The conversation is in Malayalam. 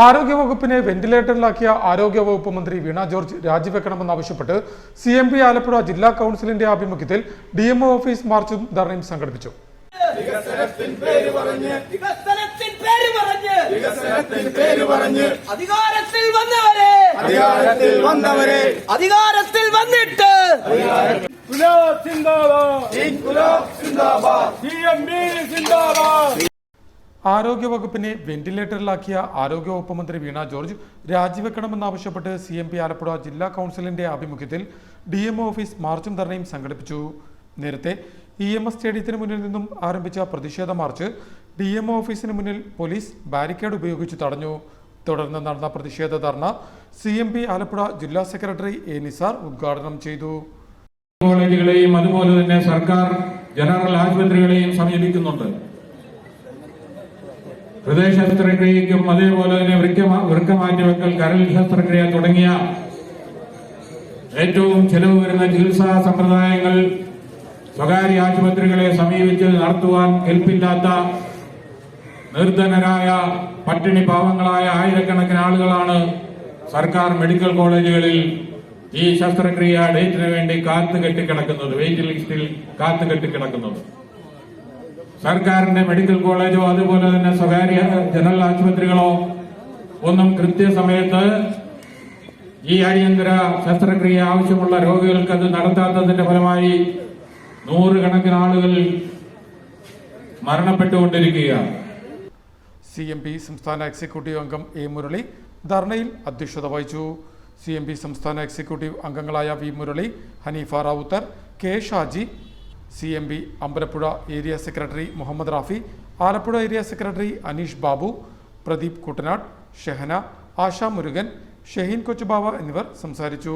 ആരോഗ്യവകുപ്പിനെ വെന്റിലേറ്ററിലാക്കിയ ആരോഗ്യവകുപ്പ് മന്ത്രി വീണ ജോർജ് രാജിവെക്കണമെന്നാവശ്യപ്പെട്ട് CMP ആലപ്പുഴ ജില്ലാ കൗൺസിലിന്റെ ആഭിമുഖ്യത്തിൽ DMO ഓഫീസ് മാർച്ചും ധർണയും സംഘടിപ്പിച്ചു. ആരോഗ്യവകുപ്പിനെ വെന്റിലേറ്ററിലാക്കിയ ആരോഗ്യവകുപ്പ് മന്ത്രി വീണ ജോർജ് രാജിവെക്കണമെന്നാവശ്യപ്പെട്ട് CMP ആലപ്പുഴ ജില്ലാ കൗൺസിലിന്റെ ആഭിമുഖ്യത്തിൽ DMO ഓഫീസ് മാർച്ചും ധർണയും സംഘടിപ്പിച്ചു. നേരത്തെ EMS സ്റ്റേഡിയത്തിന് മുന്നിൽ നിന്നും ആരംഭിച്ച പ്രതിഷേധ മാർച്ച് DMO ഓഫീസിന് മുന്നിൽ പോലീസ് ബാരിക്കേഡ് ഉപയോഗിച്ച് തടഞ്ഞു. തുടർന്ന് നടന്ന പ്രതിഷേധ ധർണ CMP ആലപ്പുഴ ജില്ലാ സെക്രട്ടറി A. നിസാർ ഉദ്ഘാടനം ചെയ്തു. കോളേജുകളെയും അതുപോലെ തന്നെ സർക്കാർ ജനറൽ ആശുപത്രികളെയും സമീപിക്കുന്നുണ്ട്. ഹൃദയ ശസ്ത്രക്രിയയ്ക്കും അതേപോലെ തന്നെ വൃക്ക മാറ്റിവെക്കൽ, കരൾ ശസ്ത്രക്രിയ തുടങ്ങിയ ഏറ്റവും ചെലവ് വരുന്ന ചികിത്സാ സമ്പ്രദായങ്ങൾ സ്വകാര്യ ആശുപത്രികളെ സമീപിച്ച് നടത്തുവാൻ കെൽപ്പില്ലാത്ത നിർധനരായ പട്ടിണി പാവങ്ങളായ ആയിരക്കണക്കിന് ആളുകളാണ് സർക്കാർ മെഡിക്കൽ കോളേജുകളിൽ ഈ ശസ്ത്രക്രിയ ഡേറ്റിന് വേണ്ടി കാത്തുകെട്ടിക്കിടക്കുന്നത്, വെയിറ്റിംഗ് ലിസ്റ്റിൽ കാത്തുകെട്ടിക്കിടക്കുന്നത്. സർക്കാരിന്റെ മെഡിക്കൽ കോളേജോ അതുപോലെ തന്നെ സ്വകാര്യ ജനറൽ ആശുപത്രികളോ ഒന്നും കൃത്യസമയത്ത് ഈ അടിയന്തര ശസ്ത്രക്രിയ ആവശ്യമുള്ള രോഗികൾക്ക് അത് നടത്താത്തതിന്റെ ഫലമായി നൂറുകണക്കിന് ആളുകൾ മരണപ്പെട്ടുകൊണ്ടിരിക്കുകയാണ്. CMP സംസ്ഥാന എക്സിക്യൂട്ടീവ് അംഗം A. മുരളി ധർണയിൽ അധ്യക്ഷത വഹിച്ചു. CMP സംസ്ഥാന എക്സിക്യൂട്ടീവ് അംഗങ്ങളായ V. Murali, Haneefa Rawther, K. Shaji, CMP Ambalappuzha area secretary Muhammad Rafi, Alappuzha area secretary Aneesh Babu, Pradeep Kuttanad, Shehana, Asha Murugan, Shaheen Kochubava എന്നിവർ സംസാരിച്ചു.